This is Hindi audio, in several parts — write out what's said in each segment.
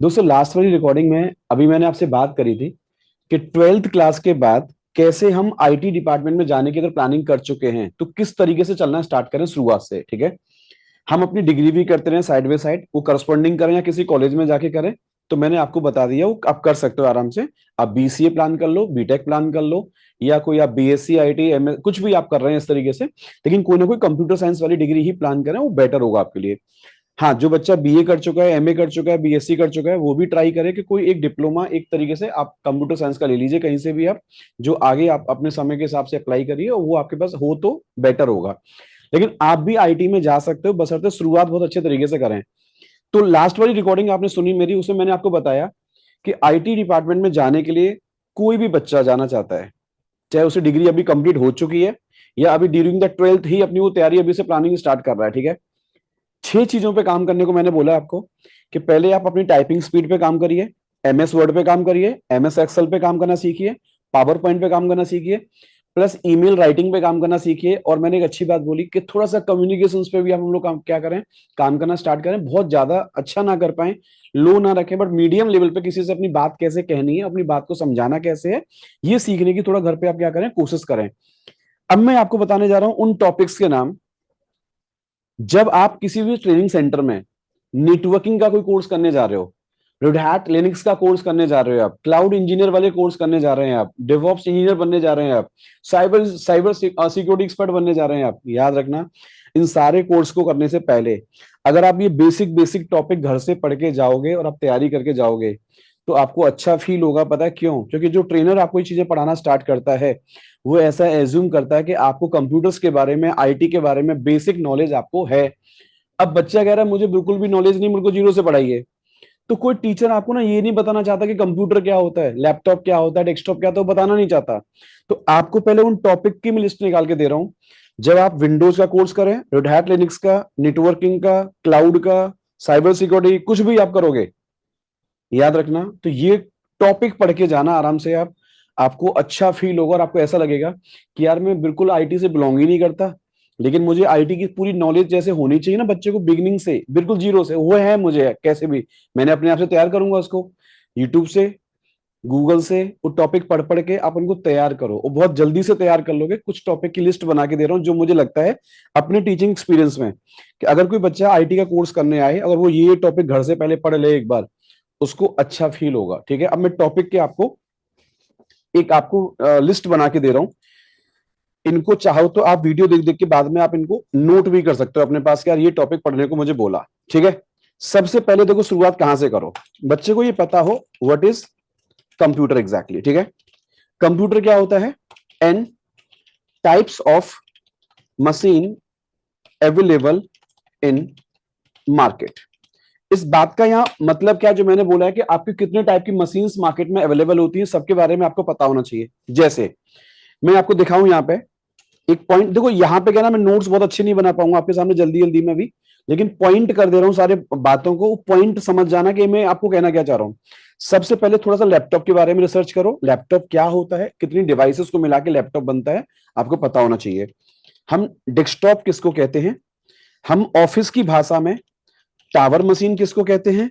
दोस्तों लास्ट वाली रिकॉर्डिंग में अभी मैंने आपसे बात करी थी कि ट्वेल्थ क्लास के बाद कैसे हम आईटी डिपार्टमेंट में जाने की अगर प्लानिंग कर चुके हैं तो किस तरीके से चलना स्टार्ट करें शुरुआत से। ठीक है, हम अपनी डिग्री भी करते रहे साइड बाय साइड, वो करस्पॉन्डिंग करें या किसी कॉलेज में जाके करें। तो मैंने आपको बता दिया वो आप कर सकते हो आराम से। आप बीसीए प्लान कर लो, बीटेक प्लान कर लो, या कोई आप बीएससी आईटी एम कुछ भी आप कर रहे हैं इस तरीके से, लेकिन कोई ना कोई कंप्यूटर साइंस वाली डिग्री ही प्लान करें, वो बेटर होगा आपके लिए। हाँ, जो बच्चा बीए कर चुका है, एमए कर चुका है, बीएससी कर चुका है, वो भी ट्राई करे कि कोई एक डिप्लोमा एक तरीके से आप कंप्यूटर साइंस का ले लीजिए कहीं से भी आप, जो आगे आप अपने समय के हिसाब से अप्लाई करिए और वो आपके पास हो तो बेटर होगा। लेकिन आप भी आईटी में जा सकते हो, बशर्ते शुरुआत बहुत अच्छे तरीके से करें। तो लास्ट वाली रिकॉर्डिंग आपने सुनी मेरी, उसमें मैंने आपको बताया कि आईटी डिपार्टमेंट में जाने के लिए कोई भी बच्चा जाना चाहता है, चाहे उसे डिग्री अभी कंप्लीट हो चुकी है या अभी ड्यूरिंग द ट्वेल्थ ही अपनी वो तैयारी अभी से प्लानिंग स्टार्ट कर रहा है। ठीक है, 6 चीजों पे काम करने को मैंने बोला आपको कि पहले आप अपनी टाइपिंग स्पीड पे काम करिए, एमएस वर्ड पे काम करिए, एमएस एक्सेल पे काम करना सीखिए, पावर पॉइंट पे काम करना सीखिए, प्लस ईमेल राइटिंग पे काम करना सीखिए। और मैंने एक अच्छी बात बोली कि थोड़ा सा कम्युनिकेशन पे भी हम लोग काम क्या करें, काम करना स्टार्ट करें। बहुत ज्यादा अच्छा ना कर पाए, लो ना रखें, बट मीडियम लेवल पे किसी से अपनी बात कैसे कहनी है, अपनी बात को समझाना कैसे है, ये सीखने की थोड़ा घर पे आप क्या करें, कोशिश करें। अब मैं आपको बताने जा रहा हूं उन टॉपिक्स के नाम, जब आप किसी भी ट्रेनिंग सेंटर में नेटवर्किंग का कोई कोर्स करने जा रहे हो, रेड हैट लिनक्स का कोर्स करने जा रहे हो आप, क्लाउड इंजीनियर वाले कोर्स करने जा रहे हैं आप, डेवऑप्स इंजीनियर बनने जा रहे हैं आप, साइबर साइबर सिक्योरिटी एक्सपर्ट बनने जा रहे हैं आप, याद रखना इन सारे कोर्स को करने से पहले अगर आप ये बेसिक बेसिक टॉपिक घर से पढ़ के जाओगे और आप तैयारी करके जाओगे तो आपको अच्छा फील होगा। पता है क्यों? क्योंकि जो ट्रेनर आपको ये चीजें पढ़ाना स्टार्ट करता है वो ऐसा एज्यूम करता है कि आपको कंप्यूटर्स के बारे में, आईटी के बारे में बेसिक नॉलेज आपको है। अब बच्चा कह रहा है मुझे बिल्कुल भी नॉलेज नहीं, मुझे को जीरो से पढ़ाइए। तो कोई टीचर आपको ना ये नहीं बताना चाहता कि कंप्यूटर क्या होता है, लैपटॉप क्या होता है, डेस्कटॉप क्या होता है, वो बताना नहीं चाहता। तो आपको पहले उन टॉपिक की मैं लिस्ट निकाल के दे रहा हूं। जब आप विंडोज का कोर्स करें, रेड हैट लिनक्स का, नेटवर्किंग का, क्लाउड का, साइबर सिक्योरिटी, कुछ भी आप करोगे, याद रखना तो ये टॉपिक पढ़ के जाना आराम से आप। आपको अच्छा फील होगा और आपको ऐसा लगेगा कि यार मैं बिल्कुल आईटी से बिलोंग ही नहीं करता, लेकिन मुझे आईटी की पूरी नॉलेज जैसे होनी चाहिए ना बच्चे को, बिगिनिंग से बिल्कुल जीरो से, वो है मुझे कैसे भी मैंने अपने आप से तैयार करूंगा उसको। यूट्यूब से, गूगल से वो टॉपिक पढ़ पढ़ के आप उनको तैयार करो, और बहुत जल्दी से तैयार कर लोगे। कुछ टॉपिक की लिस्ट बना के दे रहा हूँ जो मुझे लगता है अपने टीचिंग एक्सपीरियंस में कि अगर कोई बच्चा आईटी का कोर्स करने आए, अगर वो ये टॉपिक घर से पहले पढ़ ले एक बार, उसको अच्छा फील होगा। ठीक है, अब मैं टॉपिक के आपको एक आपको लिस्ट बना के दे रहा हूं। इनको चाहो तो आप वीडियो देख देख के बाद में आप इनको नोट भी कर सकते हो अपने पास कि यार ये टॉपिक पढ़ने को मुझे बोला। ठीक है, सबसे पहले देखो शुरुआत कहां से करो, बच्चे को ये पता हो व्हाट इज कंप्यूटर एग्जैक्टली। ठीक है, कंप्यूटर क्या होता है? An types of machine available in market. इस बात का यहाँ मतलब क्या, जो मैंने बोला है कि आपकी कितने टाइप की मशीन्स मार्केट में अवेलेबल होती हैं, सबके बारे में आपको पता होना चाहिए। जैसे मैं आपको दिखाऊं यहाँ पे एक पॉइंट, देखो यहाँ पे क्या ना, मैं नोट्स बहुत अच्छे नहीं बना पाऊंगा आपके सामने जल्दी जल्दी में भी, लेकिन पॉइंट कर दे रहा हूँ सारे बातों को, पॉइंट समझ जाना कि मैं आपको कहना क्या चाह रहा हूँ। सबसे पहले थोड़ा सा लैपटॉप के बारे में रिसर्च करो, लैपटॉप क्या होता है, कितनी डिवाइसेस को मिला के लैपटॉप बनता है, आपको पता होना चाहिए। हम डेस्कटॉप किसको कहते हैं, हम ऑफिस की भाषा में टावर मशीन किसको कहते हैं,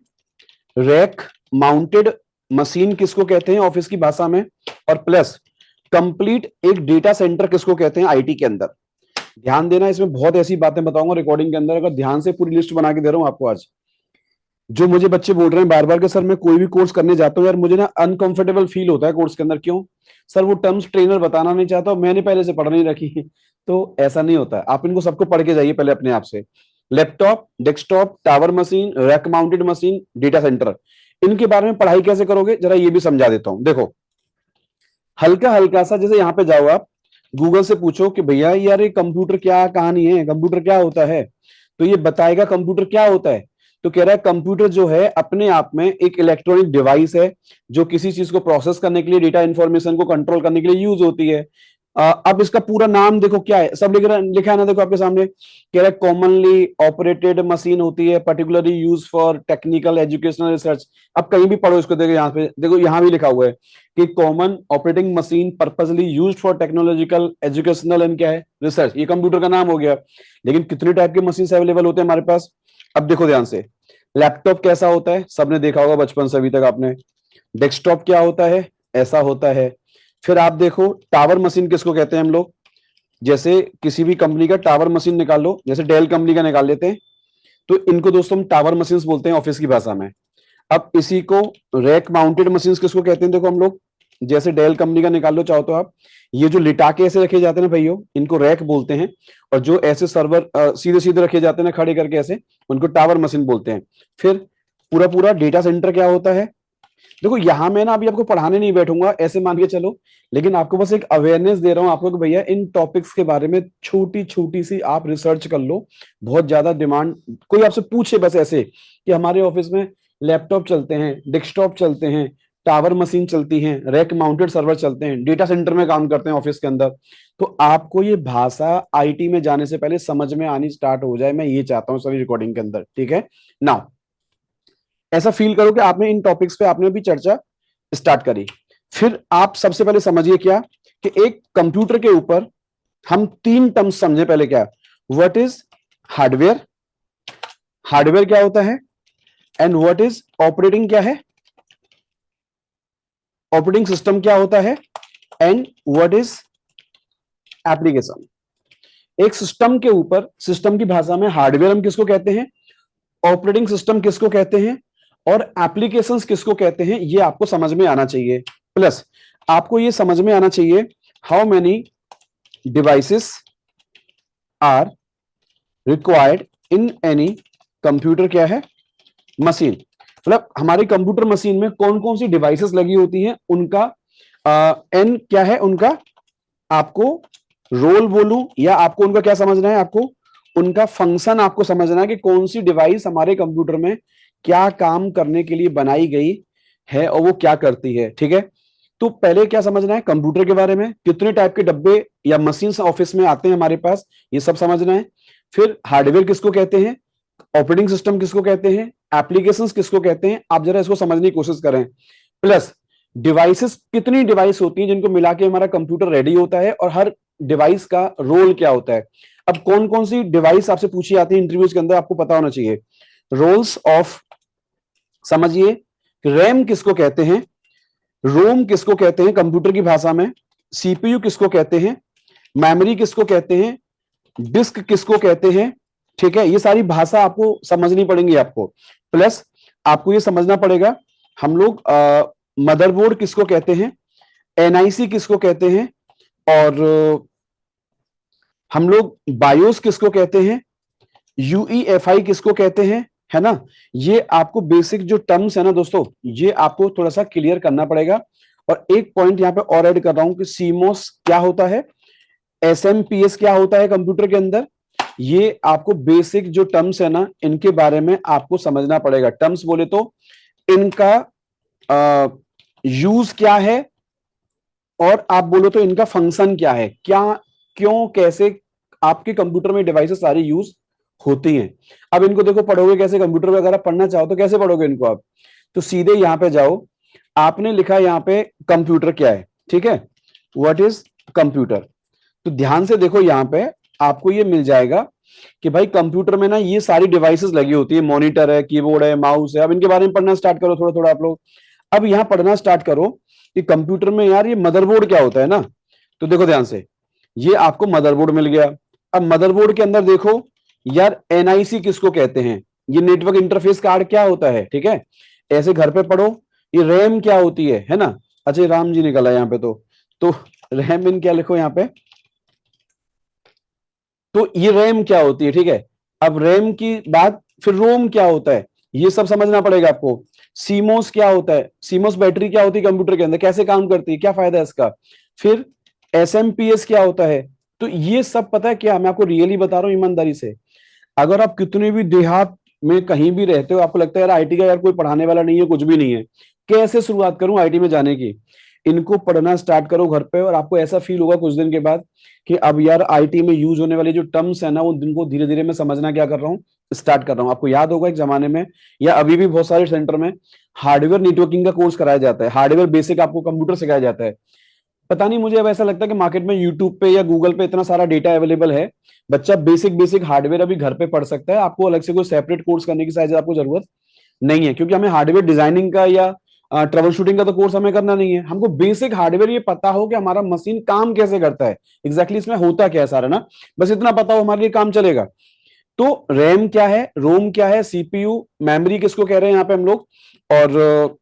रैक माउंटेड मशीन किसको कहते हैं ऑफिस की भाषा में, और प्लस कंप्लीट एक डेटा सेंटर किसको कहते हैं आईटी के अंदर। ध्यान देना, इसमें बहुत ऐसी बातें बताऊंगा रिकॉर्डिंग के अंदर, अगर ध्यान से पूरी लिस्ट बना के दे रहा हूं आपको आज। जो मुझे बच्चे बोल रहे हैं बार बार के सर मैं कोई भी कोर्स करने जाता हूँ यार मुझे ना अनकंफर्टेबल फील होता है कोर्स के अंदर, क्यों सर? वो टर्म्स ट्रेनर बताना नहीं चाहता और मैंने पहले से पढ़ नहीं रखी है। तो ऐसा नहीं होता है, आप इनको सबको पढ़ के जाइए पहले अपने आप से। Laptop, desktop, tower machine, rack mounted machine, data centre, इनके बारे में पढ़ाई कैसे करोगे जरा ये भी समझा देता हूं। देखो हल्का हल्का सा, जैसे यहाँ पे जाओ आप, गूगल से पूछो कि भैया यार ये कंप्यूटर क्या कहानी है, कंप्यूटर क्या होता है, तो ये बताएगा कंप्यूटर क्या होता है। तो कह रहा है कंप्यूटर जो है अपने आप में एक इलेक्ट्रॉनिक डिवाइस है जो किसी चीज को प्रोसेस करने के लिए, डेटा इंफॉर्मेशन को कंट्रोल करने के लिए यूज होती है। अब इसका पूरा नाम देखो क्या है, सब लिखा है ना, देखो आपके सामने कह रहा है कॉमनली ऑपरेटेड मशीन होती है, particularly use for technical educational research. अब कहीं भी पढ़ो इसको, देखो यहाँ पे, देखो यहाँ भी लिखा हुआ है कि common operating machine purposely used for technological educational and क्या है, रिसर्च। ये कंप्यूटर का नाम हो गया। लेकिन कितने टाइप के मशीन अवेलेबल होते हैं हमारे पास, अब देखो ध्यान से। लैपटॉप कैसा होता है, सबने देखा होगा बचपन से अभी तक आपने। डेस्कटॉप क्या होता है, ऐसा होता है। फिर आप देखो टावर मशीन किसको कहते हैं हम लोग, जैसे किसी भी कंपनी का टावर मशीन निकाल लो, जैसे डेल कंपनी का निकाल लेते हैं, तो इनको दोस्तों हम टावर मशीन्स बोलते हैं ऑफिस की भाषा में। अब इसी को रैक माउंटेड मशीन्स किसको कहते हैं, देखो हम लोग जैसे डेल कंपनी का निकाल लो चाहो तो आप, ये जो लिटा के ऐसे रखे जाते हैं ना भैया, इनको रैक बोलते हैं। और जो ऐसे सर्वर सीधे सीधे रखे जाते हैं ना, खड़े करके ऐसे, उनको टावर मशीन बोलते हैं। फिर पूरा पूरा डेटा सेंटर क्या होता है, देखो यहां मैं ना अभी आपको पढ़ाने नहीं बैठूंगा, ऐसे मान के चलो, लेकिन आपको बस एक अवेयरनेस दे रहा हूं आपको कि भैया इन टॉपिक्स के बारे में छोटी छोटी सी आप रिसर्च कर लो। बहुत ज्यादा डिमांड, कोई आपसे पूछे बस ऐसे कि हमारे ऑफिस में लैपटॉप चलते हैं, डेस्कटॉप चलते हैं, टावर मशीन चलती हैं, रैक माउंटेड सर्वर चलते हैं, डेटा सेंटर में काम करते हैं ऑफिस के अंदर, तो आपको ये भाषा आईटी में जाने से पहले समझ में आनी स्टार्ट हो जाए, मैं ये चाहता हूँ सारी रिकॉर्डिंग के अंदर, ठीक है ना। ऐसा फील करो कि आपने इन टॉपिक्स पे आपने भी चर्चा स्टार्ट करी। फिर आप सबसे पहले समझिए क्या, कि एक कंप्यूटर के ऊपर हम तीन टर्म्स समझे पहले क्या, व्हाट इज हार्डवेयर, हार्डवेयर क्या होता है, एंड व्हाट इज ऑपरेटिंग क्या है, ऑपरेटिंग सिस्टम क्या होता है, एंड व्हाट इज एप्लीकेशन। एक सिस्टम के ऊपर, सिस्टम की भाषा में हार्डवेयर हम किसको कहते हैं, ऑपरेटिंग सिस्टम किसको कहते हैं, और एप्लीकेशंस किसको कहते हैं, ये आपको समझ में आना चाहिए। प्लस आपको ये समझ में आना चाहिए how many devices are required in any computer क्या है, मशीन। मतलब हमारे कंप्यूटर मशीन में कौन कौन सी डिवाइसेस लगी होती हैं, उनका एन क्या है उनका, आपको रोल बोलूं या आपको उनका क्या समझना है, आपको उनका फंक्शन आपको समझना है कि कौन सी डिवाइस हमारे कंप्यूटर में क्या काम करने के लिए बनाई गई है और वो क्या करती है, ठीक है। तो पहले क्या समझना है कंप्यूटर के बारे में, कितने टाइप के डब्बे या मशीन ऑफिस में आते हैं हमारे पास, ये सब समझना है। फिर हार्डवेयर किसको कहते हैं, ऑपरेटिंग सिस्टम किसको कहते हैं, एप्लीकेशंस किसको कहते हैं, आप जरा इसको समझने की कोशिश करें। प्लस डिवाइसेस, कितनी डिवाइस होती हैं जिनको मिला के हमारा कंप्यूटर रेडी होता है, और हर डिवाइस का रोल क्या होता है। अब कौन कौन सी डिवाइस आपसे पूछी जाती है इंटरव्यूज के अंदर, आपको पता होना चाहिए। रोल्स ऑफ, समझिए, रैम किसको कहते हैं, रोम किसको कहते हैं कंप्यूटर की भाषा में, सीपीयू किसको कहते हैं, मेमोरी किसको कहते हैं, डिस्क किसको कहते हैं, ठीक है। ये सारी भाषा आपको समझनी पड़ेगी आपको। प्लस आपको ये समझना पड़ेगा हम लोग मदरबोर्ड किसको कहते हैं, एनआईसी किसको कहते हैं, और हम लोग बायोस किसको कहते हैं, यूईएफआई किसको कहते हैं, है ना। ये आपको बेसिक जो टर्म्स है ना दोस्तों, ये आपको थोड़ा सा क्लियर करना पड़ेगा। और एक पॉइंट यहां पे और ऐड कर रहा हूं कि सीमोस क्या होता है, एसएमपीएस क्या होता है कंप्यूटर के अंदर, ये आपको बेसिक जो टर्म्स है ना, इनके बारे में आपको समझना पड़ेगा। टर्म्स बोले तो इनका यूज क्या है, और आप बोलो तो इनका फंक्शन क्या है, क्या क्यों कैसे आपके कंप्यूटर में डिवाइसेस सारी यूज होती हैं। अब इनको देखो पढ़ोगे कैसे, कंप्यूटर में अगर आप पढ़ना चाहो तो कैसे पढ़ोगे इनको आप, तो सीधे यहां पे जाओ, आपने लिखा यहां पे कंप्यूटर क्या है, ठीक है, व्हाट इज कंप्यूटर। तो ध्यान से देखो यहां पे आपको ये मिल जाएगा कि भाई कंप्यूटर में ना ये सारी डिवाइसेस लगी होती है, मॉनिटर है, कीबोर्ड है, माउस है। अब इनके बारे में पढ़ना स्टार्ट करो थोड़ा थोड़ा आप लोग। अब यहां पढ़ना स्टार्ट करो कि कंप्यूटर में यार ये मदरबोर्ड क्या होता है ना। तो देखो ध्यान से, ये आपको मदरबोर्ड मिल गया। अब मदरबोर्ड के अंदर देखो यार, एनआईसी किसको कहते हैं, ये नेटवर्क इंटरफेस कार्ड क्या होता है, ठीक है। ऐसे घर पे पढ़ो, ये रैम क्या होती है ना। अच्छा राम जी निकला यहाँ पे, तो रैम इन क्या लिखो यहाँ पे, तो ये रैम क्या होती है, ठीक है। अब रैम की बात, फिर रोम क्या होता है, ये सब समझना पड़ेगा आपको। सीमोस क्या होता है, सीमोस बैटरी क्या होती है कंप्यूटर के अंदर, कैसे काम करती है, क्या फायदा है इसका। फिर एसएमपीएस क्या होता है, तो ये सब पता है क्या, मैं आपको रियली बता रहा हूं ईमानदारी से। अगर आप कितने भी देहात में कहीं भी रहते हो, आपको लगता है यार आईटी का यार कोई पढ़ाने वाला नहीं है, कुछ भी नहीं है, कैसे शुरुआत करूं आईटी में जाने की, इनको पढ़ना स्टार्ट करो घर पे, और आपको ऐसा फील होगा कुछ दिन के बाद कि अब यार आईटी में यूज होने वाली जो टर्म्स है ना, वो दिन को धीरे धीरे मैं समझना क्या कर रहा हूँ, स्टार्ट कर रहा हूँ। आपको याद होगा एक जमाने में, या अभी भी बहुत सारे सेंटर में हार्डवेयर नेटवर्किंग का कोर्स कराया जाता है, हार्डवेयर बेसिक आपको कंप्यूटर सिखाया जाता है। पता नहीं, मुझे अब ऐसा लगता है कि मार्केट में यूट्यूब पे या गूगल पे इतना सारा डेटा अवेलेबल है, बच्चा बेसिक बेसिक हार्डवेयर अभी घर पे पढ़ सकता है। आपको अलग से कोई सेपरेट कोर्स करने की शायद आपको जरूरत नहीं है, क्योंकि हमें हार्डवेयर डिजाइनिंग का या ट्रबल शूटिंग का तो कोर्स हमें करना नहीं है। हमको बेसिक हार्डवेयर ये पता हो कि हमारा मशीन काम कैसे करता है, एग्जैक्टली इसमें होता क्या है सारा ना, बस इतना पता हो हमारे लिए काम चलेगा। तो रैम क्या है, रोम क्या है, सीपीयू मेमोरी किसको कह रहे हैं यहाँ पे हम लोग, और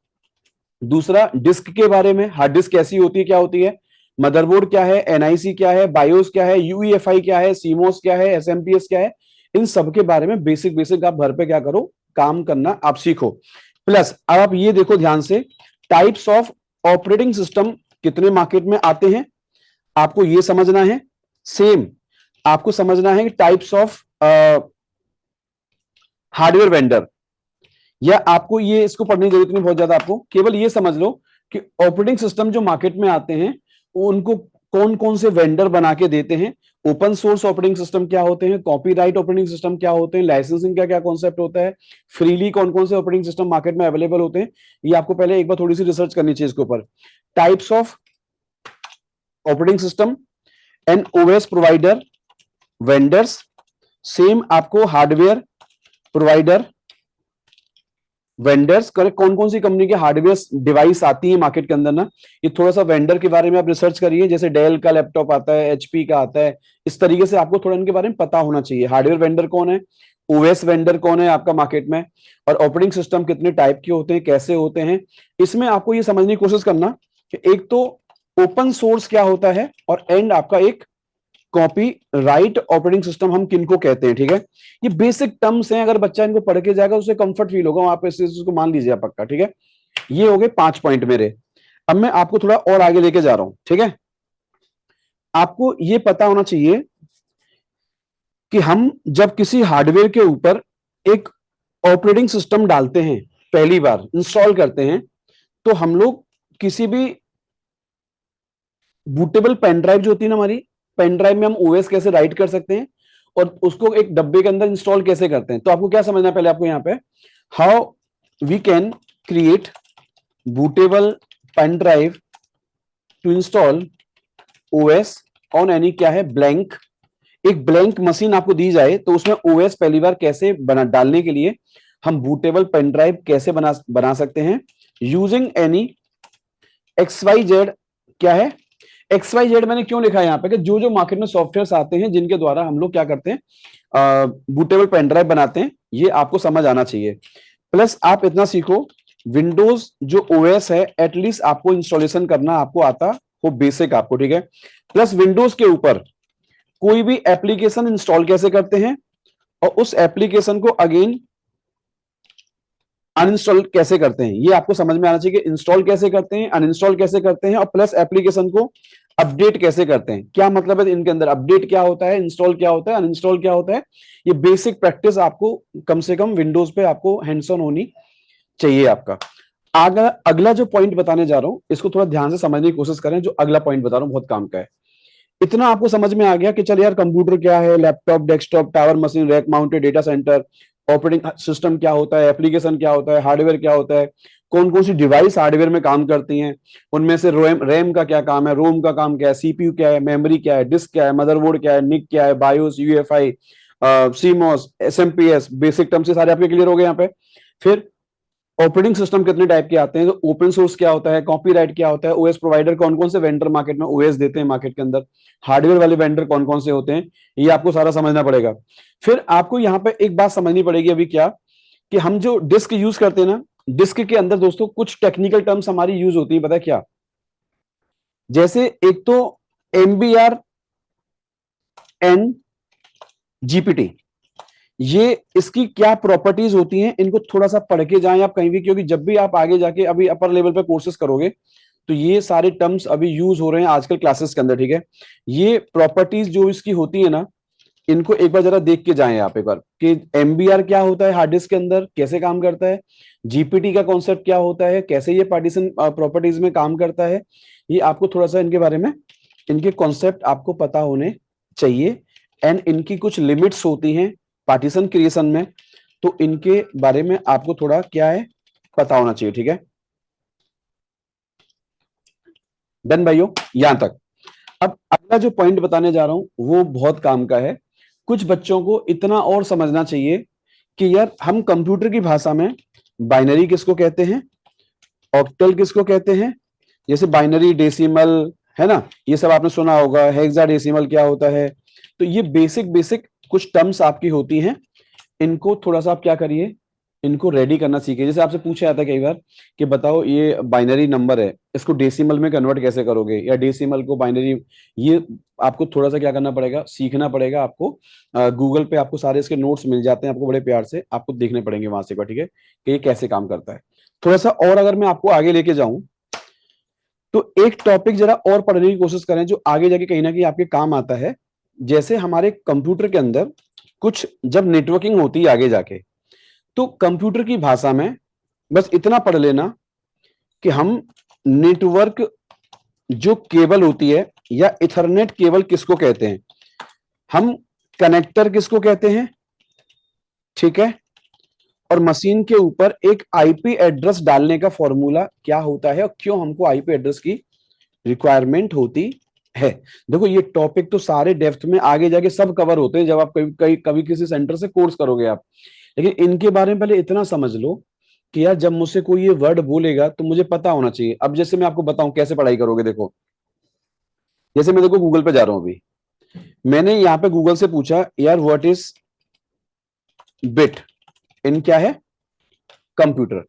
दूसरा डिस्क के बारे में, हार्ड डिस्क कैसी होती है क्या होती है, मदरबोर्ड क्या है, एनआईसी क्या है, बायोस क्या है, यूईएफआई क्या है, सीमोस क्या है, एसएमपीएस क्या है, इन सब के बारे में बेसिक बेसिक आप घर पे क्या करो, काम करना आप सीखो। प्लस अब आप ये देखो ध्यान से, टाइप्स ऑफ ऑपरेटिंग सिस्टम कितने मार्केट में आते हैं आपको ये समझना है। सेम आपको समझना है कि टाइप्स ऑफ हार्डवेयर वेंडर, या आपको ये इसको पढ़ने की जरूरत नहीं बहुत ज्यादा, आपको केवल ये समझ लो कि ऑपरेटिंग सिस्टम जो मार्केट में आते हैं उनको कौन कौन से वेंडर बना के देते हैं, ओपन सोर्स ऑपरेटिंग सिस्टम क्या होते हैं, कॉपीराइट ऑपरेटिंग सिस्टम क्या होते हैं, लाइसेंसिंग का क्या कॉन्सेप्ट होता है, फ्रीली कौन कौन से ऑपरेटिंग सिस्टम मार्केट में अवेलेबल होते हैं। ये आपको पहले एक बार थोड़ी सी रिसर्च करनी चाहिए इसके ऊपर। Types of operating system and OS provider vendors, same आपको हार्डवेयर प्रोवाइडर वेंडर्स करे, कौन कौन सी कंपनी के हार्डवेयर डिवाइस आती है मार्केट के अंदर ना, ये थोड़ा सा वेंडर के बारे में आप रिसर्च करिए। जैसे डेल का लैपटॉप आता है, एचपी का आता है, इस तरीके से आपको थोड़ा इनके बारे में पता होना चाहिए। हार्डवेयर वेंडर कौन है, ओएस वेंडर कौन है आपका मार्केट में, और ऑपरेटिंग सिस्टम कितने टाइप के होते हैं, कैसे होते हैं। इसमें आपको ये समझने की कोशिश करना कि एक तो ओपन सोर्स क्या होता है, और एंड आपका एक कॉपी राइट ऑपरेटिंग सिस्टम हम किनको कहते हैं, ठीक है। ये बेसिक टर्म्स हैं, अगर बच्चा इनको पढ़ के जाएगा उसे कंफर्ट फील होगा, आप इस चीज को मान लीजिए पक्का, ठीक है। ये हो गए 5 पॉइंट मेरे। अब मैं आपको थोड़ा और आगे लेके जा रहा हूं, ठीक है। आपको ये पता होना चाहिए कि हम जब किसी हार्डवेयर के ऊपर एक ऑपरेटिंग सिस्टम डालते हैं, पहली बार इंस्टॉल करते हैं, तो हम लोग किसी भी बूटेबल पेन ड्राइव जो होती है ना हमारी, पेन ड्राइव में हम ओएस कैसे राइट कर सकते हैं और उसको एक डब्बे के अंदर इंस्टॉल कैसे करते हैं। तो आपको क्या समझना है पहले, आपको यहाँ पे how we can create bootable pen drive to install OS on any क्या है ब्लैंक, एक ब्लैंक मशीन आपको दी जाए तो उसमें ओएस पहली बार कैसे बना, डालने के लिए हम बूटेबल पेन ड्राइव कैसे बना सकते हैं using any X Y Z. क्या है एक्स वाई जेड, मैंने क्यों लिखा है यहाँ पे कि जो जो मार्केट में सॉफ्टवेयर आते हैं जिनके द्वारा हम लोग क्या करते हैं बूटेबल पेन ड्राइव बनाते हैं, ये आपको समझ आना चाहिए। प्लस आप इतना सीखो, विंडोज जो ओएस है एटलीस्ट आपको इंस्टॉलेशन करना आपको आता हो, बेसिक आपको, ठीक है। प्लस विंडोज के ऊपर कोई भी एप्लीकेशन इंस्टॉल कैसे करते हैं, और उस एप्लीकेशन को अगेन अनइंस्टॉल कैसे करते हैं, ये आपको समझ में आना चाहिए कि इंस्टॉल कैसे करते हैं, अनइंस्टॉल कैसे करते हैं, और प्लस एप्लीकेशन को अपडेट कैसे करते हैं। क्या मतलब है इनके अंदर, अपडेट क्या होता है, इंस्टॉल क्या होता है, अनइंस्टॉल क्या होता है। ये बेसिक प्रैक्टिस आपको कम से कम विंडोज पे आपको हैंड्स ऑन होनी चाहिए आपका। आगे अगला जो पॉइंट बताने जा रहा हूं इसको थोड़ा ध्यान से समझने की कोशिश करें, जो अगला पॉइंट बता रहा हूं बहुत काम का है। इतना आपको समझ में आ गया कि चल यार कंप्यूटर क्या है, laptop, desktop, tower machine, rack mounted data centre, operating system क्या होता है, एप्लीकेशन क्या होता है, हार्डवेयर क्या होता है, कौन कौन सी डिवाइस हार्डवेयर में काम करती हैं, उनमें से रैम रैम का क्या काम है, रोम का काम क्या है, सीपीयू क्या है, मेमोरी क्या है, डिस्क क्या है, मदरबोर्ड क्या है, निक क्या है, BIOS, UFI, CMOS, SMPS, basic term से सारे आपके क्लियर हो गए यहाँ पे। फिर ऑपरेटिंग सिस्टम कितने टाइप के आते हैं, तो ओपन सोर्स क्या होता है, कॉपीराइट क्या होता है, ओएस प्रोवाइडर कौन कौन से वेंडर मार्केट में ओएस देते हैं मार्केट के अंदर, हार्डवेयर वाले वेंडर कौन कौन से होते हैं, ये आपको सारा समझना पड़ेगा। फिर आपको यहाँ पे एक बात समझनी पड़ेगी अभी, क्या कि हम जो डिस्क यूज करते हैं ना, डिस्क के अंदर दोस्तों कुछ टेक्निकल टर्म्स हमारी यूज होती है, पता है क्या। जैसे एक तो एमबीआर एंड जीपीटी, ये इसकी क्या प्रॉपर्टीज होती हैं, इनको थोड़ा सा पढ़ के जाएं आप कहीं भी, क्योंकि जब भी आप आगे जाके अभी अपर लेवल पे कोर्सेज करोगे तो ये सारे टर्म्स अभी यूज हो रहे हैं आजकल क्लासेस के अंदर, ठीक है। ये प्रॉपर्टीज जो इसकी होती है ना, इनको एक बार जरा देख के जाएं आप एक बार कि एमबीआर क्या होता है हार्ड डिस्क के अंदर, कैसे काम करता है, जीपीटी का कॉन्सेप्ट क्या होता है, कैसे ये पार्टीशन प्रॉपर्टीज में काम करता है। ये आपको थोड़ा सा इनके बारे में, इनके कॉन्सेप्ट आपको पता होने चाहिए। एंड इनकी कुछ लिमिट्स होती हैं पार्टीशन क्रिएशन में, तो इनके बारे में आपको थोड़ा क्या है पता होना चाहिए, ठीक है। डन भाइयों, यहां तक। अब अगला जो पॉइंट बताने जा रहा हूं वो बहुत काम का है। कुछ बच्चों को इतना और समझना चाहिए कि यार हम कंप्यूटर की भाषा में बाइनरी किसको कहते हैं, ऑक्टल किसको कहते हैं, जैसे बाइनरी, डेसिमल, है ना, ये सब आपने सुना होगा। हेक्साडेसिमल क्या होता है। तो ये बेसिक बेसिक कुछ टर्म्स आपकी होती हैं, इनको थोड़ा सा आप क्या करिए, इनको रेडी करना सीखिए। जैसे आपसे पूछा जाता है कई बार कि बताओ ये बाइनरी नंबर है, इसको डेसिमल में कन्वर्ट कैसे करोगे, या डेसिमल को बाइनरी, ये आपको थोड़ा सा क्या करना पड़ेगा, सीखना पड़ेगा आपको। गूगल पे आपको सारे इसके नोट्स मिल जाते हैं, आपको बड़े प्यार से आपको देखने पड़ेंगे वहां से एक बार, ठीक है, कि ये कैसे काम करता है। थोड़ा सा और अगर मैं आपको आगे लेके जाऊं, तो एक टॉपिक जरा और पढ़ने की कोशिश करें जो आगे जाके कहीं ना कहीं आपके काम आता है। जैसे हमारे कंप्यूटर के अंदर कुछ जब नेटवर्किंग होती है आगे जाके, तो कंप्यूटर की भाषा में बस इतना पढ़ लेना कि हम नेटवर्क जो केबल होती है या इथरनेट केबल किसको कहते हैं, हम कनेक्टर किसको कहते हैं, ठीक है, और मशीन के ऊपर एक आईपी एड्रेस डालने का फॉर्मूला क्या होता है और क्यों हमको आईपी एड्रेस की रिक्वायरमेंट होती है। देखो ये टॉपिक तो सारे डेप्थ में आगे जाके सब कवर होते हैं जब आप कभी किसी सेंटर से कोर्स करोगे आप, लेकिन इनके बारे में पहले इतना समझ लो कि यार जब मुझसे कोई ये वर्ड बोलेगा तो मुझे पता होना चाहिए। अब जैसे मैं आपको बताऊं कैसे पढ़ाई करोगे, देखो जैसे मैं देखो गूगल पे जा रहा हूं अभी, मैंने यहाँ पे गूगल से पूछा यार व्हाट इज बिट इन क्या है कंप्यूटर,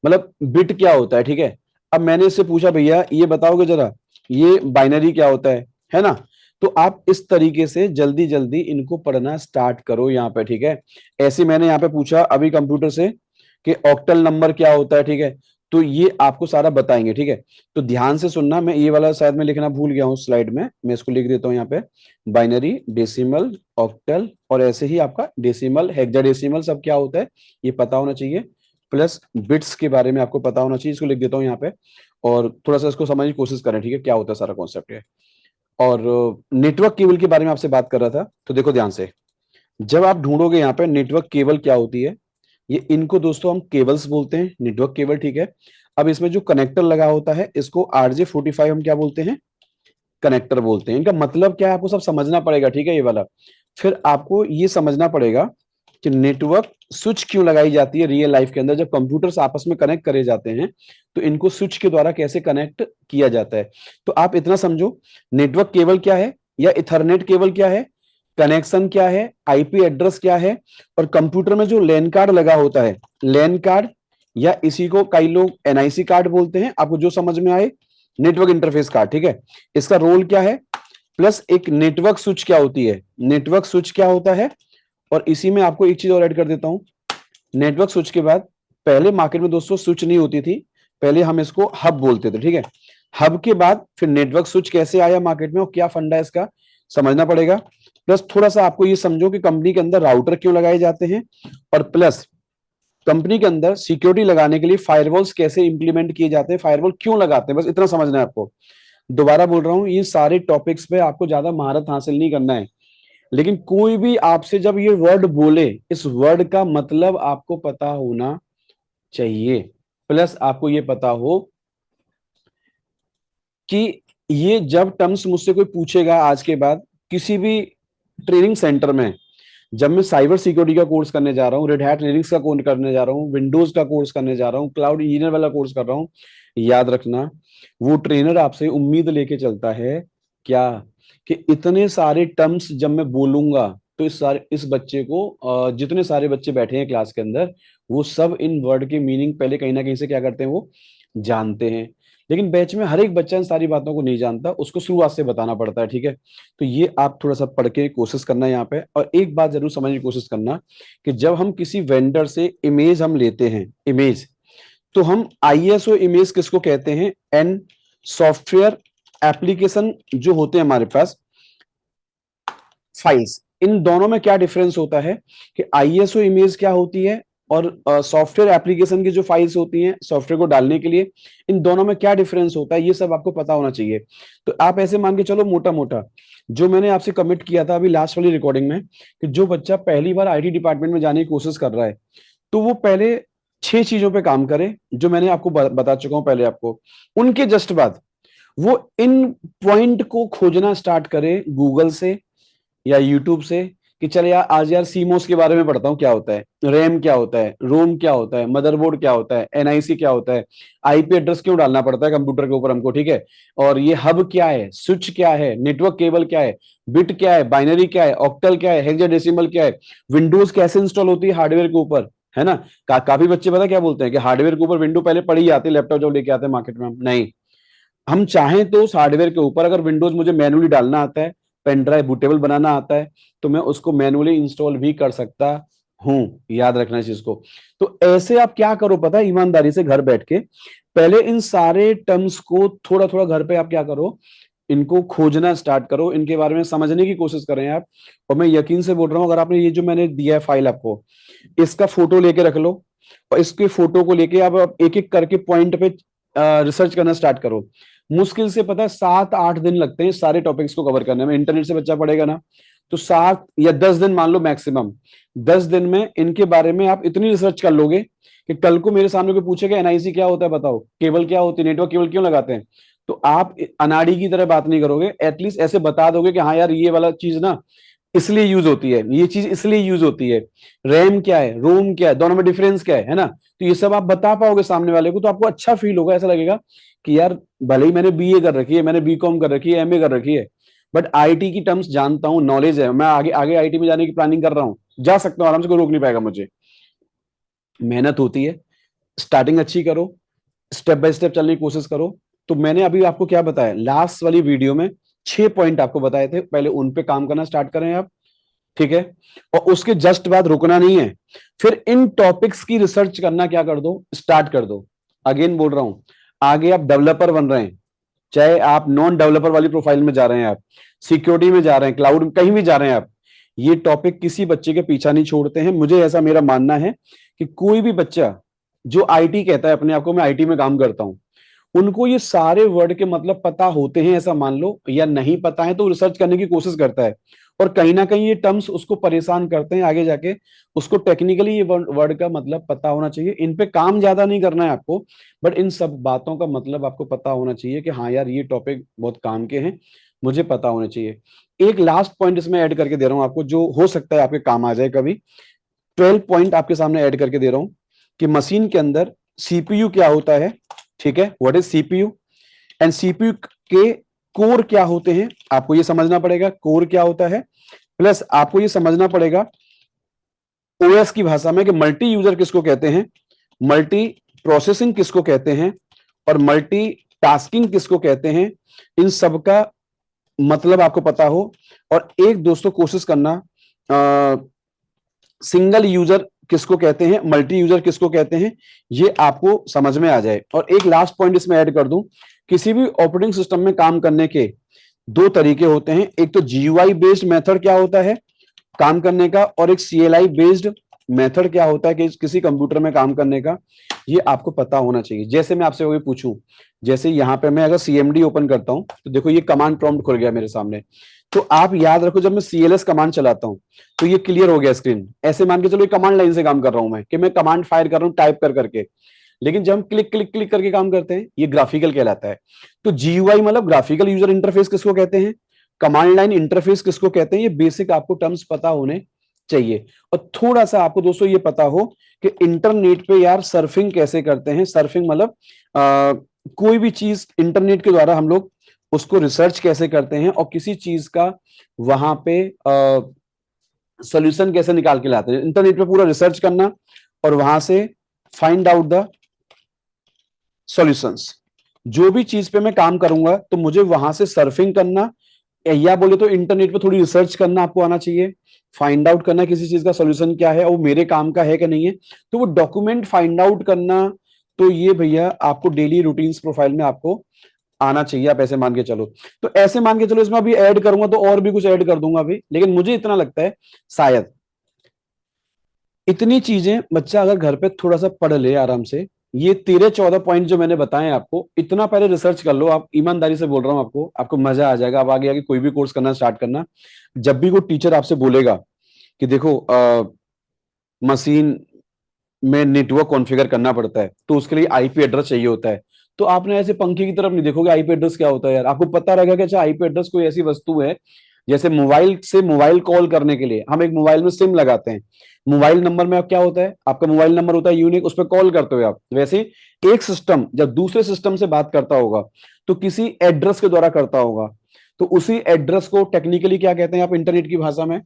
मतलब बिट क्या होता है, ठीक है। अब मैंने इससे पूछा भैया ये बताओगे जरा ये बाइनरी क्या होता है ना। तो आप इस तरीके से जल्दी जल्दी इनको पढ़ना स्टार्ट करो यहाँ पे, ठीक है। ऐसे मैंने यहाँ पे पूछा अभी कंप्यूटर से कि ऑक्टल नंबर क्या होता है, ठीक है, तो ये आपको सारा बताएंगे, ठीक है। तो ध्यान से सुनना, मैं ये वाला शायद मैं लिखना भूल गया हूँ स्लाइड में, मैं इसको लिख देता हूँ यहाँ पे। बाइनरी, डेसिमल, ऑक्टल और ऐसे ही आपका डेसिमल, हेक्साडेसिमल सब क्या होता है ये पता होना चाहिए, प्लस बिट्स के बारे में आपको पता होना चाहिए। इसको लिख देता हूँ यहाँ पे और थोड़ा सा इसको समझने की कोशिश करें, ठीक है, क्या होता है सारा कॉन्सेप्ट है। और नेटवर्क केबल के बारे में आपसे बात कर रहा था, तो देखो ध्यान से, जब आप ढूंढोगे यहाँ पे नेटवर्क केबल क्या होती है, ये इनको दोस्तों हम केबल्स बोलते हैं, नेटवर्क केबल, ठीक है। अब इसमें जो कनेक्टर लगा होता है इसको RJ45 हम क्या बोलते हैं, कनेक्टर बोलते हैं। इनका मतलब क्या है आपको सब समझना पड़ेगा, ठीक है, ये वाला। फिर आपको ये समझना पड़ेगा कि नेटवर्क स्विच क्यों लगाई जाती है रियल लाइफ के अंदर, जब कंप्यूटर्स आपस में कनेक्ट करे जाते हैं तो इनको स्विच के द्वारा कैसे कनेक्ट किया जाता है। तो आप इतना समझो, नेटवर्क केबल क्या है या इथरनेट केबल क्या है, कनेक्शन क्या है, आईपी एड्रेस क्या है, और कंप्यूटर में जो लैन कार्ड लगा होता है, लैन कार्ड या इसी को कई लोग एनआईसी कार्ड बोलते हैं, आपको जो समझ में आए, नेटवर्क इंटरफेस कार्ड, ठीक है, इसका रोल क्या है, प्लस एक नेटवर्क स्विच क्या होती है, नेटवर्क स्विच क्या होता है। और इसी में आपको एक चीज और ऐड कर देता हूं, नेटवर्क स्विच के बाद पहले मार्केट में दोस्तों स्विच नहीं होती थी, पहले हम इसको हब बोलते थे, ठीक है। हब के बाद फिर नेटवर्क स्विच कैसे आया मार्केट में और क्या फंडा है इसका समझना पड़ेगा। प्लस थोड़ा सा आपको ये समझो कि कंपनी के अंदर राउटर क्यों लगाए जाते हैं, और प्लस कंपनी के अंदर सिक्योरिटी लगाने के लिए फायरवॉल्स कैसे इंप्लीमेंट किए जाते हैं, फायरवॉल क्यों लगाते हैं, बस इतना समझना है आपको। दोबारा बोल रहा हूं, ये सारे टॉपिक्स पे आपको ज्यादा महारत हासिल नहीं करना है, लेकिन कोई भी आपसे जब ये वर्ड बोले, इस वर्ड का मतलब आपको पता होना चाहिए। प्लस आपको ये पता हो कि ये जब टर्म्स मुझसे कोई पूछेगा आज के बाद किसी भी ट्रेनिंग सेंटर में, जब मैं साइबर सिक्योरिटी का कोर्स करने जा रहा हूँ, रेड हैट लिनक्स का कोर्स करने जा रहा हूँ, विंडोज का कोर्स करने जा रहा हूँ, क्लाउड इंजीनियर वाला कोर्स कर रहा हूँ, याद रखना वो ट्रेनर आपसे उम्मीद लेके चलता है क्या, कि इतने सारे टर्म्स जब मैं बोलूंगा तो इस बच्चे को जितने सारे बच्चे बैठे हैं क्लास के अंदर वो सब इन वर्ड के मीनिंग पहले कहीं ना कहीं से क्या करते हैं, वो जानते हैं। लेकिन बैच में हर एक बच्चा इन सारी बातों को नहीं जानता, उसको शुरुआत से बताना पड़ता है, ठीक है। तो ये आप थोड़ा सा पढ़ के कोशिश करना यहाँ पे, और एक बात जरूर समझने की कोशिश करना कि जब हम किसी वेंडर से इमेज हम लेते हैं, इमेज, तो हम आईएसओ इमेज किसको कहते हैं, एन सॉफ्टवेयर एप्लीकेशन जो होते हैं हमारे पास फाइल्स, इन दोनों में क्या डिफरेंस होता है कि आईएसओ इमेज क्या होती है और सॉफ्टवेयर एप्लीकेशन की जो फाइल्स होती हैं सॉफ्टवेयर को डालने के लिए, इन दोनों में क्या डिफरेंस होता है, ये सब आपको पता होना चाहिए। तो आप ऐसे मान के चलो मोटा मोटा, जो मैंने आपसे कमिट किया था अभी लास्ट वाली रिकॉर्डिंग में, कि जो बच्चा पहली बार आईटी डिपार्टमेंट में जाने की कोशिश कर रहा है तो वो पहले 6 चीजों पे काम करे जो मैंने आपको बता चुका हूं पहले आपको, उनके जस्ट बाद वो इन पॉइंट को खोजना स्टार्ट करे गूगल से या यूट्यूब से, कि चल यार आज यार सीमोस के बारे में पढ़ता हूँ क्या होता है, रैम क्या होता है, रोम क्या होता है, मदरबोर्ड क्या होता है, एनआईसी क्या होता है, आईपी एड्रेस क्यों डालना पड़ता है कंप्यूटर के ऊपर हमको, ठीक है, और ये हब क्या है, स्विच क्या है, नेटवर्क केबल क्या है, बिट क्या है, बाइनरी क्या है, ऑक्टल क्या है, हेक्साडेसिमल क्या है, विंडोज कैसे इंस्टॉल होती है हार्डवेयर के ऊपर, है ना। काफी बच्चे पता क्या बोलते हैं कि हार्डवेयर के ऊपर विंडो पहले पड़ी आती है, लैपटॉप जब लेके आते हैं मार्केट में, हम नहीं, हम चाहें तो उस हार्डवेयर के ऊपर अगर विंडोज मुझे मैनुअली डालना आता है, पेन ड्राइव बूटेबल बनाना आता है, तो मैं उसको मैनुअली इंस्टॉल भी कर सकता हूं। याद रखना इस चीज को। तो ऐसे आप क्या करो पता है, ईमानदारी से घर बैठ के पहले इन सारे टर्म्स को थोड़ा थोड़ा घर पे आप क्या करो, इनको खोजना स्टार्ट करो, इनके बारे में समझने की कोशिश करें आप। और मैं यकीन से बोल रहा हूं, अगर आपने ये जो मैंने दिया है फाइल आपको, इसका फोटो लेके रख लो, और इसके फोटो को लेके आप एक एक करके पॉइंट पे रिसर्च करना स्टार्ट करो। मुश्किल से पता है 7-8 दिन लगते हैं सारे टॉपिक्स को कवर करने में, इंटरनेट से बच्चा पढ़ेगा ना, तो 7 या 10 दिन मान लो मैक्सिमम। 10 दिन में इनके बारे में आप इतनी रिसर्च कर लोगे कि कल को मेरे सामने कोई पूछेगा एनआईसी क्या होता है बताओ, केबल क्या होती है, नेटवर्क केबल क्यों लगाते हैं, तो आप अनाड़ी की तरह बात नहीं करोगे, एटलीस्ट ऐसे बता दोगे कि हाँ यार ये वाला चीज ना इसलिए यूज होती है, ये चीज इसलिए यूज होती है, रैम क्या है, रोम क्या है, दोनों में डिफरेंस क्या है ना। तो ये सब आप बता पाओगे सामने वाले को, तो आपको अच्छा फील होगा, ऐसा लगेगा कि यार भले ही मैंने बीए कर रखी है, मैंने बीकॉम कर रखी है, एमए कर रखी है, बट आईटी की टर्म्स जानता हूँ, नॉलेज है, मैं आगे आगे आईटी में जाने की प्लानिंग कर रहा हूँ, जा सकता हूँ आराम से, कोई रोक नहीं पाएगा मुझे। मेहनत होती है, स्टार्टिंग अच्छी करो, स्टेप बाय स्टेप चलने की कोशिश करो। तो मैंने अभी आपको क्या बताया लास्ट वाली वीडियो में, 6 पॉइंट आपको बताए थे, पहले उन पे काम करना स्टार्ट करें आप, ठीक है, और उसके जस्ट बाद रुकना नहीं है, फिर इन टॉपिक्स की रिसर्च करना क्या कर दो, स्टार्ट कर दो। अगेन बोल रहा हूं, आगे आप डेवलपर बन रहे हैं, चाहे आप नॉन डेवलपर वाली प्रोफाइल में जा रहे हैं, आप सिक्योरिटी में जा रहे हैं, क्लाउड में कहीं भी जा रहे हैं आप, ये टॉपिक किसी बच्चे के पीछा नहीं छोड़ते हैं। मुझे ऐसा मेरा मानना है कि कोई भी बच्चा जो आईटी कहता है अपने आप को, मैं आईटी में काम करता हूं, उनको ये सारे वर्ड के मतलब पता होते हैं ऐसा मान लो, या नहीं पता है तो रिसर्च करने की कोशिश करता है, और कहीं ना कहीं ये टर्म्स उसको परेशान करते हैं आगे जाके, उसको टेक्निकली ये वर्ड का मतलब पता होना चाहिए। इन पे काम ज्यादा नहीं करना है आपको, बट इन सब बातों का मतलब आपको पता होना चाहिए कि हाँ यार ये टॉपिक बहुत काम के हैं, मुझे पता होना चाहिए। एक लास्ट पॉइंट इसमें ऐड करके दे रहा हूं आपको, जो हो सकता है आपके काम आ जाए कभी। 12 पॉइंट आपके सामने ऐड करके दे रहा हूं कि मशीन के अंदर सीपीयू क्या होता है, ठीक है, what is CPU, and CPU के कोर क्या होते हैं, आपको ये समझना पड़ेगा कोर क्या होता है, प्लस आपको ये समझना पड़ेगा ओएस की भाषा में कि मल्टी यूजर किसको कहते हैं, मल्टी प्रोसेसिंग किसको कहते हैं, और मल्टी टास्किंग किसको कहते हैं, इन सब का मतलब आपको पता हो। और एक दोस्तों कोशिश करना, सिंगल यूजर किसको कहते हैं, मल्टी यूजर किसको कहते हैं, ये आपको समझ में आ जाए। और एक लास्ट पॉइंट इसमें ऐड कर दूं, किसी भी ऑपरेटिंग सिस्टम में काम करने के दो तरीके होते हैं, एक तो जीयूआई बेस्ड मेथड क्या होता है काम करने का, और एक सीएलआई बेस्ड मेथड क्या होता है कि किसी कंप्यूटर में काम करने का, ये आपको पता होना चाहिए। जैसे मैं आपसे पूछूं, जैसे यहां पे मैं अगर सीएमडी ओपन करता हूं, तो देखो ये कमांड प्रॉम्प्ट खुल गया मेरे सामने, तो आप याद रखो जब मैं सीएलएस कमांड चलाता हूं तो ये क्लियर हो गया स्क्रीन, ऐसे मान के चलो ये कमांड लाइन से काम कर रहा हूं मैं, कि मैं कमांड फायर कर रहा हूं टाइप कर करके। लेकिन जब हम क्लिक क्लिक क्लिक करके काम करते हैं, ये ग्राफिकल कहलाता है। तो जीयूआई मतलब ग्राफिकल यूजर इंटरफेस किसको कहते हैं, कमांड लाइन इंटरफेस किसको कहते हैं, ये बेसिक आपको टर्म्स पता होने चाहिए। और थोड़ा सा आपको दोस्तों ये पता हो कि इंटरनेट पे यार सर्फिंग कैसे करते हैं, सर्फिंग मतलब कोई भी चीज इंटरनेट के द्वारा हम लोग उसको रिसर्च कैसे करते हैं, और किसी चीज का वहां पे सोल्यूशन कैसे निकाल के लाते हैं। इंटरनेट पे पूरा रिसर्च करना और वहां से फाइंड आउट द सॉल्यूशंस। जो भी चीज पे मैं काम करूंगा तो मुझे वहां से सर्फिंग करना, या बोले तो इंटरनेट पे थोड़ी रिसर्च करना आपको आना चाहिए, फाइंड आउट करना किसी चीज का सॉल्यूशन क्या है और मेरे काम का है कि नहीं है, तो वो डॉक्यूमेंट फाइंड आउट करना। तो ये भैया आपको डेली रूटीन्स प्रोफाइल में आपको आना चाहिए, आप ऐसे मान के चलो। तो ऐसे मान के चलो, इसमें अभी ऐड करूंगा तो और भी कुछ ऐड कर दूंगा अभी, लेकिन मुझे इतना लगता है शायद इतनी चीजें बच्चा अगर घर पे थोड़ा सा पढ़ ले आराम से, ये 13-14 पॉइंट जो मैंने बताए आपको, इतना पहले रिसर्च कर लो आप, ईमानदारी से बोल रहा हूं आपको, आपको मजा आ जाएगा। आप आगे आगे कोई भी कोर्स करना स्टार्ट करना, जब भी कोई टीचर आपसे बोलेगा कि देखो मशीन में नेटवर्क कॉन्फ़िगर करना पड़ता है, तो उसके लिए आईपी एड्रेस चाहिए होता है, तो आपने ऐसे पंखे की तरफ नहीं देखोगे आईपी एड्रेस क्या होता है यार, आपको पता रहेगा कि अच्छा आईपी एड्रेस कोई ऐसी वस्तु है, जैसे मोबाइल से मोबाइल कॉल करने के लिए हम एक मोबाइल में सिम लगाते हैं, मोबाइल नंबर में अब क्या होता है, आपका मोबाइल नंबर होता है यूनिक, उस पर कॉल करते हो आप, वैसे एक सिस्टम जब दूसरे सिस्टम से बात करता होगा तो किसी एड्रेस के द्वारा करता होगा, तो उसी एड्रेस को टेक्निकली क्या कहते हैं आप इंटरनेट की भाषा में,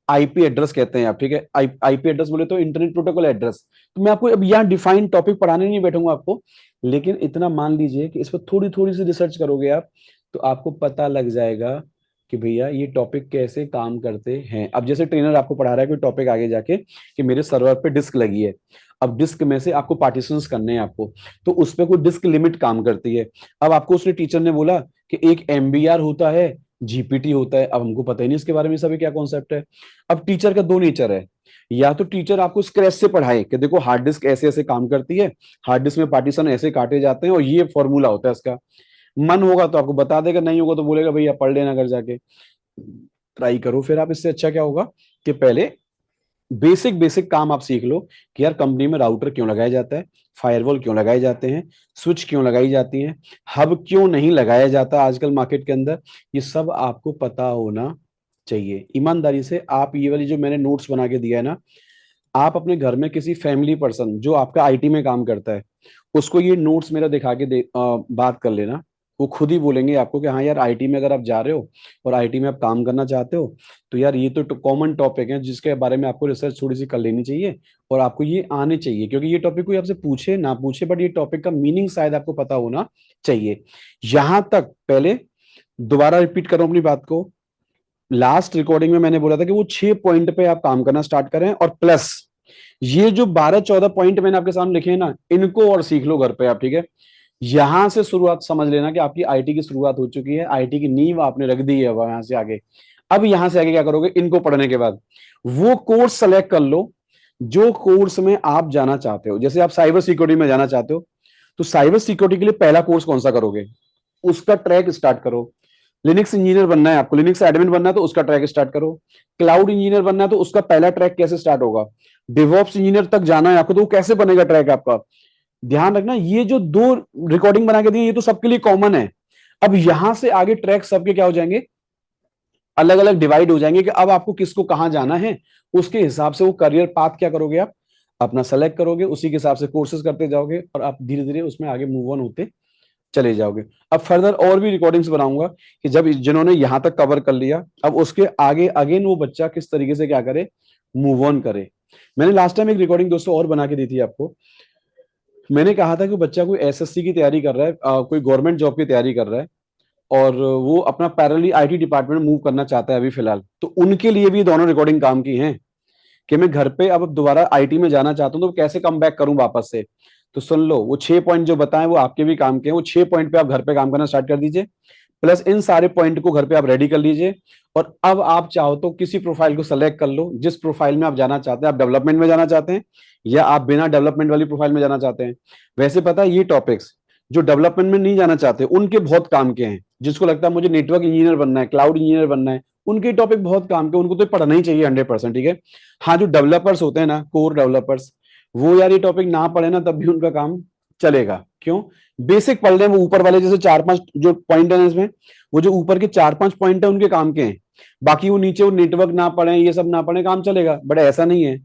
आईपी एड्रेस कहते हैं आप, ठीक है। आईपी एड्रेस बोले तो इंटरनेट प्रोटोकॉल एड्रेस। तो मैं आपको अब यहाँ डिफाइंड टॉपिक पढ़ाने नहीं बैठूंगा आपको, लेकिन इतना मान लीजिए कि इस पर थोड़ी थोड़ी सी रिसर्च करोगे आप, तो आपको पता लग जाएगा कि भैया ये टॉपिक कैसे काम करते हैं। अब जैसे ट्रेनर आपको पढ़ा रहा है कोई टॉपिक आगे जाके कि मेरे सर्वर पे डिस्क लगी है, अब डिस्क में से आपको पार्टीशंस करने हैं आपको, तो उस पर कोई डिस्क लिमिट काम करती है। अब आपको उसने टीचर ने बोला कि एक एमबीआर होता है, जीपीटी होता है, अब हमको पता ही नहीं इसके बारे में सभी क्या कॉन्सेप्ट है। अब टीचर का दो नेचर है, या तो टीचर आपको स्क्रैच से पढ़ाए कि देखो हार्ड डिस्क ऐसे ऐसे काम करती है, हार्ड डिस्क में पार्टीशन ऐसे काटे जाते हैं और ये फॉर्मूला होता है इसका, मन होगा तो आपको बता देगा, नहीं होगा तो बोलेगा भैया पढ़ लेना घर जाके, ट्राई करो। फिर आप इससे अच्छा क्या होगा कि पहले बेसिक बेसिक काम आप सीख लो कि यार कंपनी में राउटर क्यों लगाया जाता है, फायरवॉल क्यों लगाए जाते हैं, स्विच क्यों लगाई जाती हैं, हब क्यों नहीं लगाया जाता आजकल मार्केट के अंदर, ये सब आपको पता होना चाहिए। ईमानदारी से आप ये वाली जो मैंने नोट्स बना के दिया है ना, आप अपने घर में किसी फैमिली पर्सन जो आपका आईटी में काम करता है उसको ये नोट्स मेरा दिखा के बात कर लेना, वो खुद ही बोलेंगे आपको कि हाँ यार आईटी में अगर आप जा रहे हो और आईटी में आप काम करना चाहते हो, तो यार ये तो कॉमन टॉपिक है जिसके बारे में आपको रिसर्च थोड़ी सी कर लेनी चाहिए और आपको ये आने चाहिए, क्योंकि ये टॉपिक कोई आपसे पूछे ना पूछे बट ये टॉपिक का मीनिंग शायद आपको पता होना चाहिए। यहां तक पहले दोबारा रिपीट करो अपनी बात को, लास्ट रिकॉर्डिंग में मैंने बोला था कि वो 6 पॉइंट पे आप काम करना स्टार्ट करें, और प्लस ये जो 12-14 पॉइंट मैंने आपके सामने लिखे हैं ना, इनको और सीख लो घर पे आप, ठीक है। यहां से शुरुआत समझ लेना कि आपकी आईटी की शुरुआत हो चुकी है, आईटी की नींव आपने रख दी है वहां से आगे। अब यहां से आगे क्या करोगे, इनको पढ़ने के बाद वो कोर्स सेलेक्ट कर लो जो कोर्स में आप जाना चाहते हो। जैसे आप साइबर सिक्योरिटी में जाना चाहते हो, तो साइबर सिक्योरिटी के लिए पहला कोर्स कौन सा करोगे, उसका ट्रैक स्टार्ट करो। लिनक्स इंजीनियर बनना है आपको, लिनक्स एडमिन बनना है तो उसका ट्रैक स्टार्ट करो। क्लाउड इंजीनियर बनना है तो उसका पहला ट्रैक कैसे स्टार्ट होगा। डिवॉप्स इंजीनियर तक जाना है आपको तो वो कैसे बनेगा ट्रैक आपका। ध्यान रखना ये जो दो रिकॉर्डिंग बना के दी ये तो सबके लिए कॉमन है। अब यहां से आगे ट्रैक सबके क्या हो जाएंगे, अलग अलग डिवाइड हो जाएंगे कि अब आपको किसको कहां जाना है, उसके हिसाब से वो करियर पाथ क्या करोगे आप अपना सेलेक्ट करोगे, उसी के हिसाब से कोर्सेज करते जाओगे और आप धीरे धीरे उसमें आगे मूव ऑन होते चले जाओगे। अब फर्दर और भी रिकॉर्डिंग्स बनाऊंगा कि जब जिन्होंने यहां तक कवर कर लिया अब उसके आगे अगेन वो बच्चा किस तरीके से क्या करे, मूव ऑन करे। मैंने लास्ट टाइम एक रिकॉर्डिंग दोस्तों और बना के दी थी आपको, मैंने कहा था कि बच्चा कोई एसएससी की तैयारी कर रहा है, कोई गवर्नमेंट जॉब की तैयारी कर रहा है और वो अपना पैरेलली आईटी डिपार्टमेंट मूव करना चाहता है अभी फिलहाल, तो उनके लिए भी दोनों रिकॉर्डिंग काम की हैं कि मैं घर पे अब दोबारा आईटी में जाना चाहता हूँ तो कैसे कम बैक करूं वापस से। तो सुन लो वो 6 पॉइंट जो बताएं वो आपके भी काम के हैं, वो 6 पॉइंट पे आप घर पे काम करना स्टार्ट कर दीजिए, प्लस इन सारे पॉइंट को घर पे आप रेडी कर लीजिए। और अब आप चाहो तो किसी प्रोफाइल को सेलेक्ट कर लो जिस प्रोफाइल में आप जाना चाहते हैं, आप डेवलपमेंट में जाना चाहते हैं या आप बिना डेवलपमेंट वाली प्रोफाइल में जाना चाहते हैं। वैसे पता है ये टॉपिक्स जो डेवलपमेंट में नहीं जाना चाहते उनके बहुत काम के हैं, जिसको लगता है मुझे नेटवर्क इंजीनियर बनना है, क्लाउड इंजीनियर बनना है, उनके टॉपिक बहुत काम के, उनको तो पढ़ना ही चाहिए 100%, ठीक है। हाँ जो डेवलपर्स होते हैं ना, कोर डेवलपर्स, वो यार ये टॉपिक ना पढ़े ना तब भी उनका काम चलेगा, क्यों, बेसिक पढ़ लें, वो ऊपर वाले जैसे 4-5 जो पॉइंट है इसमें, वो जो ऊपर के 4-5 पॉइंट है उनके काम के हैं, बाकी वो नीचे वो नेटवर्क ना पढ़े ये सब ना पढ़े काम चलेगा, बट ऐसा नहीं है,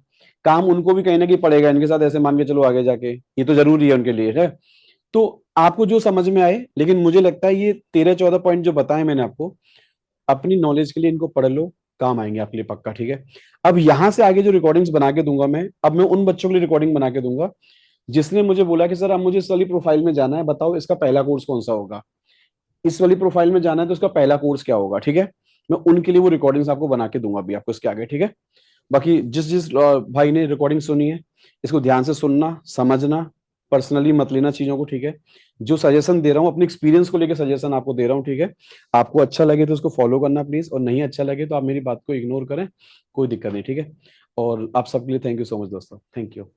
काम उनको भी कहीं ना कहीं पड़ेगा इनके साथ, ऐसे मान के चलो आगे जाके ये तो जरूरी है उनके लिए है। तो आपको जो समझ में आए, लेकिन मुझे लगता है ये 13-14 पॉइंट जो बताए मैंने आपको अपनी नॉलेज के लिए इनको पढ़ लो, काम आएंगे आपके लिए पक्का, ठीक है। अब यहां से आगे जो रिकॉर्डिंग्स बना के दूंगा मैं, अब मैं उन बच्चों के लिए रिकॉर्डिंग बना के दूंगा जिसने मुझे बोला कि सर अब मुझे इस वाली प्रोफाइल में जाना है, बताओ इसका पहला कोर्स कौन सा होगा, इस वाली प्रोफाइल में जाना है तो उसका पहला कोर्स क्या होगा, ठीक है। मैं उनके लिए वो रिकॉर्डिंग्स आपको बना के दूंगा अभी आपको इसके आगे, ठीक है। बाकी जिस जिस भाई ने रिकॉर्डिंग सुनी है इसको ध्यान से सुनना समझना, पर्सनली मत लेना चीजों को, ठीक है। जो सजेशन दे रहा हूँ अपने एक्सपीरियंस को लेकर सजेशन आपको दे रहा हूँ, ठीक है। आपको अच्छा लगे तो उसको फॉलो करना प्लीज, और नहीं अच्छा लगे तो आप मेरी बात को इग्नोर करें, कोई दिक्कत नहीं, ठीक है। और आप सबके लिए थैंक यू सो मच दोस्तों, थैंक यू।